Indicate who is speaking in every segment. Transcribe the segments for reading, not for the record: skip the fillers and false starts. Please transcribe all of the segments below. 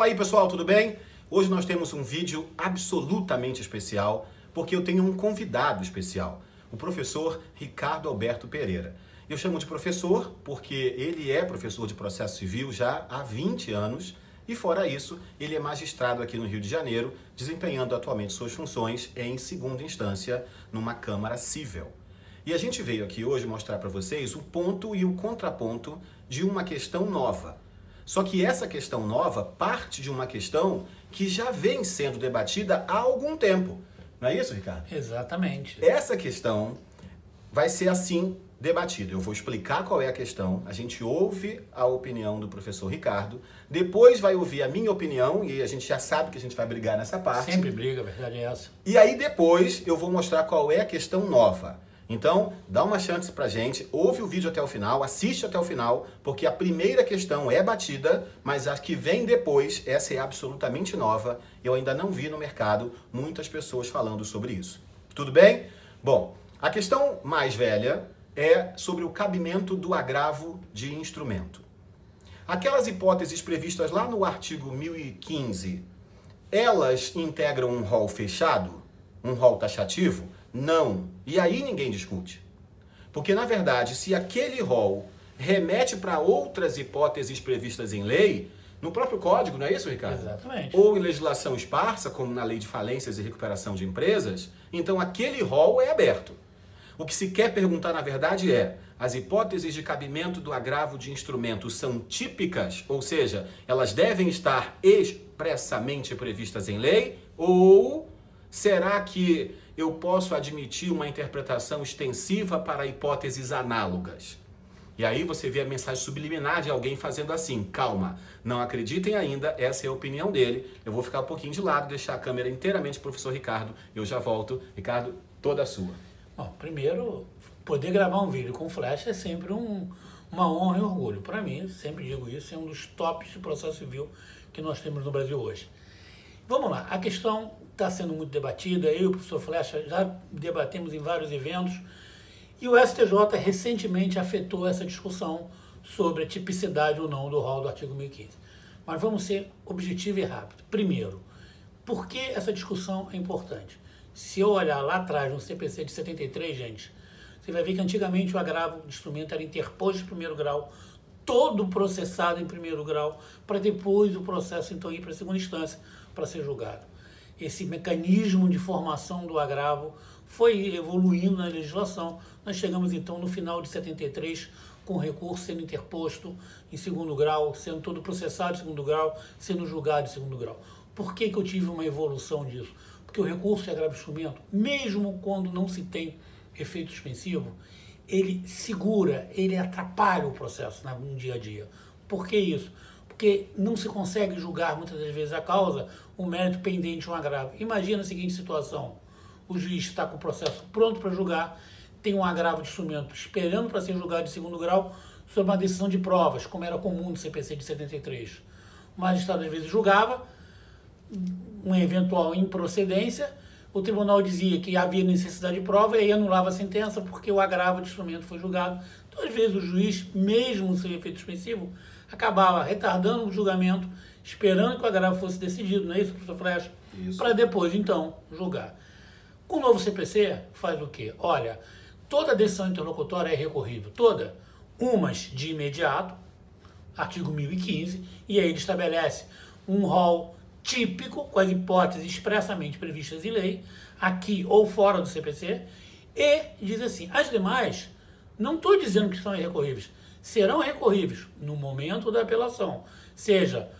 Speaker 1: Fala aí pessoal, tudo bem? Hoje nós temos um vídeo absolutamente especial, porque eu tenho um convidado especial, o professor Ricardo Alberto Pereira. Eu chamo de professor porque ele é professor de processo civil já há 20 anos e fora isso, ele é magistrado aqui no Rio de Janeiro, desempenhando atualmente suas funções em segunda instância numa Câmara Cível. E a gente veio aqui hoje mostrar para vocês o ponto e o contraponto de uma questão nova. Só que essa questão nova parte de uma questão que já vem sendo debatida há algum tempo. Não é isso, Ricardo?
Speaker 2: Exatamente.
Speaker 1: Essa questão vai ser assim debatida. Eu vou explicar qual é a questão, a gente ouve a opinião do professor Ricardo, depois vai ouvir a minha opinião, e a gente já sabe que a gente vai brigar nessa parte.
Speaker 2: Sempre briga, a verdade é essa.
Speaker 1: E aí depois eu vou mostrar qual é a questão nova. Então, dá uma chance pra gente, ouve o vídeo até o final, assiste até o final, porque a primeira questão é batida, mas a que vem depois, essa é absolutamente nova. Eu ainda não vi no mercado muitas pessoas falando sobre isso. Tudo bem? Bom, a questão mais velha é sobre o cabimento do agravo de instrumento. Aquelas hipóteses previstas lá no artigo 1015, elas integram um rol fechado? Um rol taxativo? Não. E aí ninguém discute. Porque, na verdade, se aquele rol remete para outras hipóteses previstas em lei, no próprio código, não é isso, Ricardo?
Speaker 2: Exatamente.
Speaker 1: Ou em legislação esparsa, como na lei de falências e recuperação de empresas, então aquele rol é aberto. O que se quer perguntar, na verdade, é: as hipóteses de cabimento do agravo de instrumento são típicas, ou seja, elas devem estar expressamente previstas em lei, ou será que eu posso admitir uma interpretação extensiva para hipóteses análogas? E aí você vê a mensagem subliminar de alguém fazendo assim: calma, não acreditem ainda, essa é a opinião dele, eu vou ficar um pouquinho de lado, deixar a câmera inteiramente pro professor Ricardo, eu já volto. Ricardo, toda sua.
Speaker 2: Bom, primeiro, poder gravar um vídeo com flash é sempre uma honra e orgulho. Para mim, sempre digo isso, é um dos tops de processo civil que nós temos no Brasil hoje. Vamos lá, a questão está sendo muito debatida, eu e o professor Flecha já debatemos em vários eventos, e o STJ recentemente afetou essa discussão sobre a tipicidade ou não do rol do artigo 1015. Mas vamos ser objetivo e rápido. Primeiro, por que essa discussão é importante? Se eu olhar lá atrás, no CPC de 73, gente, você vai ver que antigamente o agravo de instrumento era interposto de primeiro grau, todo processado em primeiro grau, para depois o processo então ir para a segunda instância para ser julgado. Esse mecanismo de formação do agravo foi evoluindo na legislação. Nós chegamos então no final de 73 com o recurso sendo interposto em segundo grau, sendo todo processado em segundo grau, sendo julgado em segundo grau. Por que eu tive uma evolução disso? Porque o recurso de agravo de instrumento, mesmo quando não se tem efeito suspensivo, ele segura, ele atrapalha o processo no dia a dia. Por que isso? Porque não se consegue julgar muitas das vezes a causa, o mérito pendente de um agravo. Imagina a seguinte situação: o juiz está com o processo pronto para julgar, tem um agravo de instrumento esperando para ser julgado de segundo grau sobre uma decisão de provas, como era comum no CPC de 73. O magistrado às vezes julgava uma eventual improcedência, o tribunal dizia que havia necessidade de prova e aí anulava a sentença porque o agravo de instrumento foi julgado. Então, às vezes, o juiz, mesmo sem efeito suspensivo, acabava retardando o julgamento, esperando que o agravo fosse decidido, não é isso, professor Flecha? Para depois, então, julgar. Com o novo CPC, faz o quê? Olha, toda decisão interlocutória é recorrível, toda. Umas de imediato, artigo 1015, e aí ele estabelece um rol típico, com as hipóteses expressamente previstas em lei, aqui ou fora do CPC, e diz assim: as demais, não estou dizendo que são irrecorríveis, serão recorríveis no momento da apelação, seja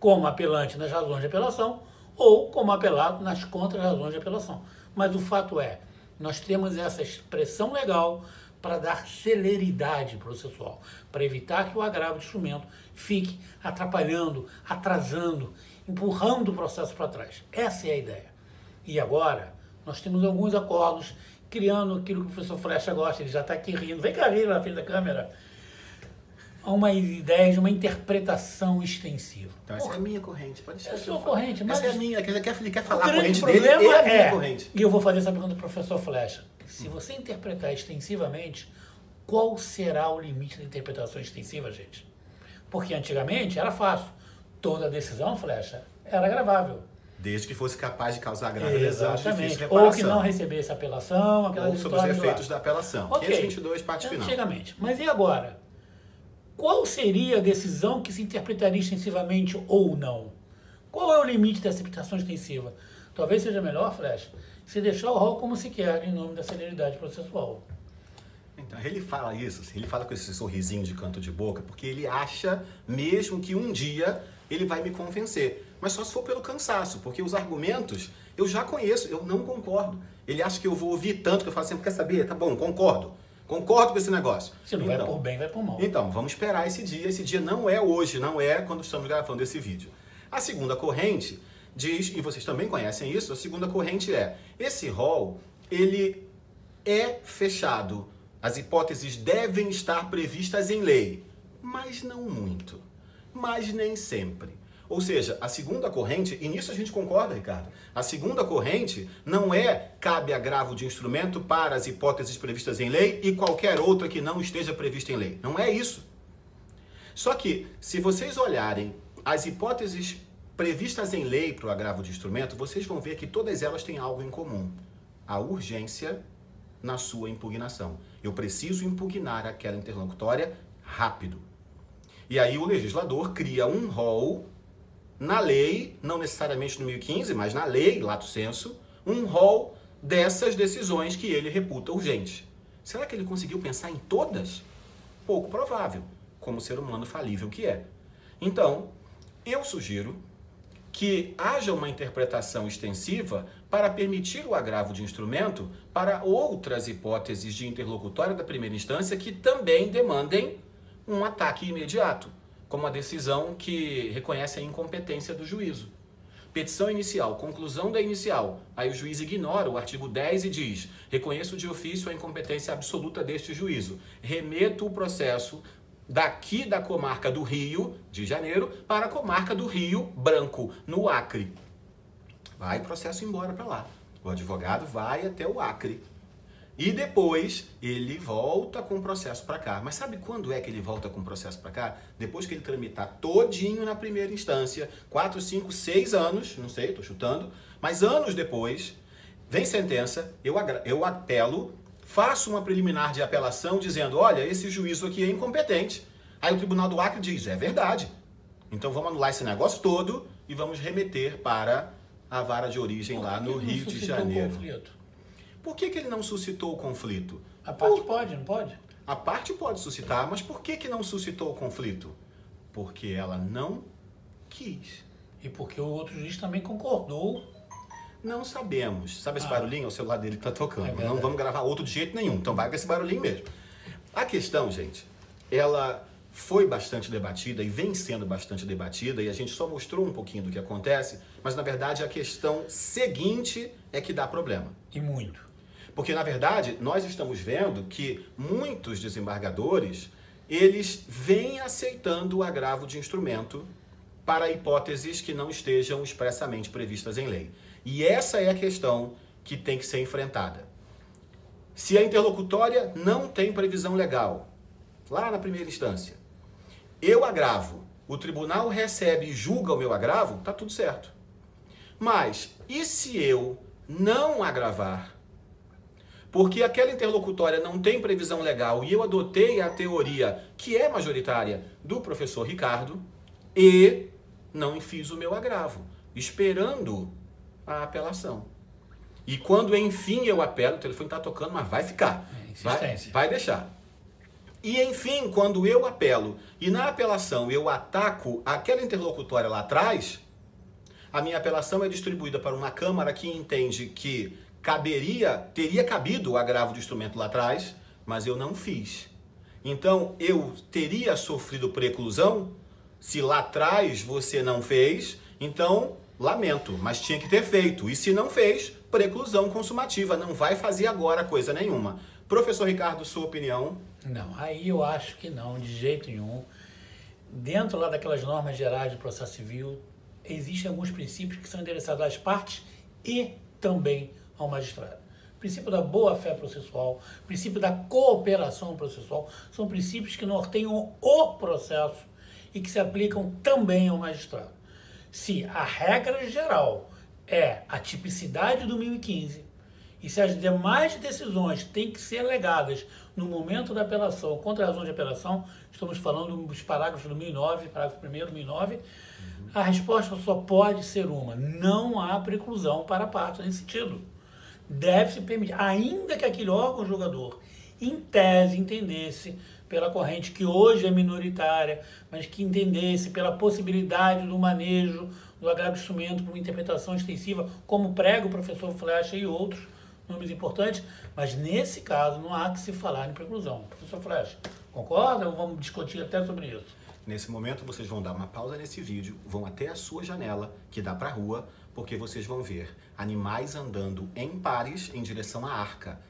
Speaker 2: como apelante nas razões de apelação ou como apelado nas contra-razões de apelação. Mas o fato é, nós temos essa expressão legal para dar celeridade processual, para evitar que o agravo de instrumento fique atrapalhando, atrasando, empurrando o processo para trás. Essa é a ideia. E agora, nós temos alguns acordos, criando aquilo que o professor Flecha gosta, ele já está aqui rindo. Vem cá, rir na frente da câmera. Uma ideia de uma interpretação extensiva.
Speaker 1: Então essa é a minha corrente, pode ser.
Speaker 2: É a sua corrente, mas...
Speaker 1: Essa é a minha, ele quer falar
Speaker 2: a
Speaker 1: a corrente
Speaker 2: grande
Speaker 1: dele,
Speaker 2: problema
Speaker 1: é a minha corrente.
Speaker 2: E eu vou fazer essa pergunta para o professor Flecha. Se você interpretar extensivamente, qual será o limite da interpretação extensiva, gente? Porque antigamente era fácil. toda decisão, Flecha, era agravável.
Speaker 1: Desde que fosse capaz de causar grave lesão,
Speaker 2: exatamente. Ou que não recebesse apelação, aquela
Speaker 1: ou sobre os efeitos da apelação.
Speaker 2: Ok.
Speaker 1: 522, parte final.
Speaker 2: Antigamente. Mas e agora? Qual seria a decisão que se interpretaria extensivamente ou não? Qual é o limite da interpretação extensiva? Talvez seja melhor, Flecha, se deixar o rol como se quer, em nome da celeridade processual.
Speaker 1: Então, ele fala isso, ele fala com esse sorrisinho de canto de boca, porque ele acha mesmo que um dia ele vai me convencer. Mas só se for pelo cansaço, porque os argumentos eu já conheço, eu não concordo. Ele acha que eu vou ouvir tanto que eu falo assim, quer saber? Tá bom, concordo com esse negócio.
Speaker 2: Se não vai por bem, vai por mal.
Speaker 1: Então, vamos esperar esse dia não é hoje, não é quando estamos gravando esse vídeo. A segunda corrente diz, e vocês também conhecem isso, a segunda corrente é, esse rol, ele é fechado. As hipóteses devem estar previstas em lei, mas não muito, mas nem sempre. Ou seja, a segunda corrente, e nisso a gente concorda, Ricardo, a segunda corrente não é cabe agravo de instrumento para as hipóteses previstas em lei e qualquer outra que não esteja prevista em lei. Não é isso. Só que, se vocês olharem as hipóteses previstas em lei para o agravo de instrumento, vocês vão ver que todas elas têm algo em comum. A urgência na sua impugnação. Eu preciso impugnar aquela interlocutória rápido. E aí o legislador cria um rol na lei, não necessariamente no 1015, mas na lei, lato sensu, um rol dessas decisões que ele reputa urgentes. Será que ele conseguiu pensar em todas? Pouco provável, como ser humano falível que é. Então, eu sugiro que haja uma interpretação extensiva para permitir o agravo de instrumento para outras hipóteses de interlocutória da primeira instância que também demandem um ataque imediato, como a decisão que reconhece a incompetência do juízo. Petição inicial, conclusão da inicial. Aí o juiz ignora o artigo 10 e diz: reconheço de ofício a incompetência absoluta deste juízo. Remeto o processo daqui da comarca do Rio de Janeiro para a comarca do Rio Branco, no Acre. Vai o processo embora para lá. O advogado vai até o Acre. E depois ele volta com o processo para cá. Mas sabe quando é que ele volta com o processo para cá? Depois que ele tramitar todinho na primeira instância, 4, 5, 6 anos, não sei, estou chutando, mas anos depois, vem sentença, eu apelo, faço uma preliminar de apelação dizendo, olha, esse juízo aqui é incompetente. Aí o Tribunal do Acre diz, é verdade. Então vamos anular esse negócio todo e vamos remeter para a vara de origem lá no Rio de Janeiro. Por que ele não suscitou o conflito?
Speaker 2: A parte pode, não pode?
Speaker 1: A parte pode suscitar, mas por que não suscitou o conflito? Porque ela não quis.
Speaker 2: E porque o outro juiz também concordou.
Speaker 1: Não sabemos. Sabe esse barulhinho? O celular dele está tocando.
Speaker 2: É
Speaker 1: Não vamos gravar outro de jeito nenhum. Então vai com esse barulhinho mesmo. A questão, gente, ela foi bastante debatida e vem sendo bastante debatida e a gente só mostrou um pouquinho do que acontece, mas na verdade a questão seguinte é que dá problema.
Speaker 2: E muito.
Speaker 1: Porque, na verdade, nós estamos vendo que muitos desembargadores, eles vêm aceitando o agravo de instrumento para hipóteses que não estejam expressamente previstas em lei. E essa é a questão que tem que ser enfrentada. Se a interlocutória não tem previsão legal, lá na primeira instância, eu agravo, o tribunal recebe e julga o meu agravo, tá tudo certo. Mas, e se eu não agravar? Porque aquela interlocutória não tem previsão legal e eu adotei a teoria que é majoritária do professor Ricardo e não fiz o meu agravo, esperando a apelação. E quando enfim eu apelo, o telefone está tocando, mas vai ficar, vai deixar. E enfim, quando eu apelo e na apelação eu ataco aquela interlocutória lá atrás, a minha apelação é distribuída para uma Câmara que entende que teria cabido o agravo de instrumento lá atrás, mas eu não fiz. Então, eu teria sofrido preclusão se lá atrás você não fez, então, lamento, mas tinha que ter feito. E se não fez, preclusão consumativa, não vai fazer agora coisa nenhuma. Professor Ricardo, sua opinião?
Speaker 2: Não, aí eu acho que não, de jeito nenhum. Dentro lá daquelas normas gerais de processo civil, existem alguns princípios que são endereçados às partes e também ao magistrado. O princípio da boa-fé processual, o princípio da cooperação processual, são princípios que norteiam o processo e que se aplicam também ao magistrado. Se a regra geral é a tipicidade do 1015 e se as demais decisões têm que ser alegadas no momento da apelação ou contra razão de apelação, estamos falando dos parágrafos do 1009, parágrafo 1º do 1009, a resposta só pode ser uma: não há preclusão para a parte nesse sentido. Deve-se permitir, ainda que aquele órgão julgador, em tese, entendesse pela corrente que hoje é minoritária, mas que entendesse pela possibilidade do manejo do agravo de instrumento para uma interpretação extensiva, como prega o professor Flecha e outros nomes importantes, mas nesse caso não há que se falar em preclusão. Professor Flecha, concorda ou vamos discutir até sobre isso?
Speaker 1: Nesse momento, vocês vão dar uma pausa nesse vídeo, vão até a sua janela, que dá para a rua, porque vocês vão ver animais andando em pares em direção à arca.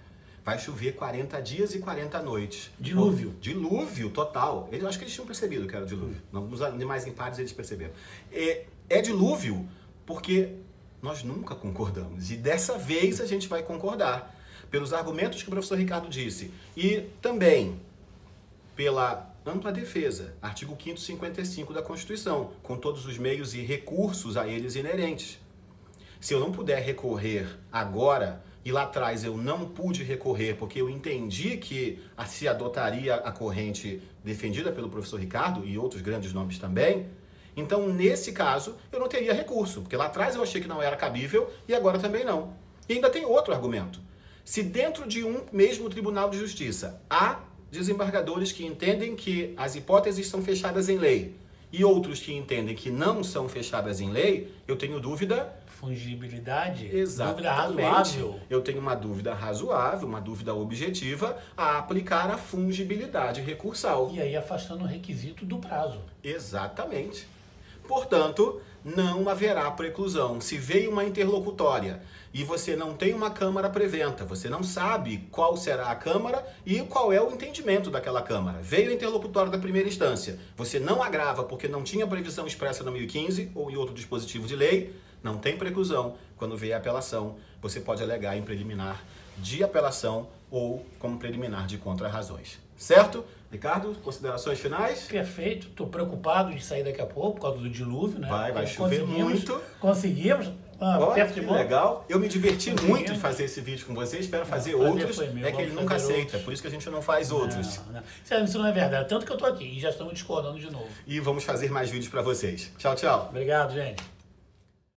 Speaker 1: Vai chover 40 dias e 40 noites.
Speaker 2: Dilúvio.
Speaker 1: Dilúvio total. Eu acho que eles tinham percebido que era dilúvio. Os animais em pares eles perceberam. É dilúvio porque nós nunca concordamos. E dessa vez a gente vai concordar. Pelos argumentos que o professor Ricardo disse. E também pela ampla defesa, artigo 5º, 55 da Constituição, com todos os meios e recursos a eles inerentes. Se eu não puder recorrer agora, e lá atrás eu não pude recorrer porque eu entendi que se adotaria a corrente defendida pelo professor Ricardo e outros grandes nomes também, então nesse caso eu não teria recurso, porque lá atrás eu achei que não era cabível e agora também não. E ainda tem outro argumento. Se dentro de um mesmo Tribunal de Justiça há desembargadores que entendem que as hipóteses são fechadas em lei e outros que entendem que não são fechadas em lei, eu tenho dúvida.
Speaker 2: Fungibilidade?
Speaker 1: Exatamente.
Speaker 2: Dúvida razoável.
Speaker 1: Eu tenho uma dúvida razoável, uma dúvida objetiva a aplicar a fungibilidade recursal.
Speaker 2: E aí afastando o requisito do prazo.
Speaker 1: Exatamente. Portanto, não haverá preclusão. Se veio uma interlocutória e você não tem uma câmara preventa, você não sabe qual será a câmara e qual é o entendimento daquela câmara. Veio a interlocutória da primeira instância, você não agrava porque não tinha previsão expressa no 1015 ou em outro dispositivo de lei, não tem preclusão. Quando vier a apelação, você pode alegar em preliminar de apelação ou como preliminar de contrarrazões. Certo? Ricardo, considerações finais?
Speaker 2: Perfeito. Estou preocupado de sair daqui a pouco por causa do dilúvio, né?
Speaker 1: Vai chover muito.
Speaker 2: Conseguimos.
Speaker 1: Perto de legal. Eu me diverti muito de fazer esse vídeo com você. Espero fazer outros. É que ele nunca aceita. É por isso que a gente não faz outros.
Speaker 2: Não. Isso não é verdade. Tanto que eu estou aqui e já estamos discordando de novo.
Speaker 1: E vamos fazer mais vídeos para vocês. Tchau, tchau.
Speaker 2: Obrigado, gente.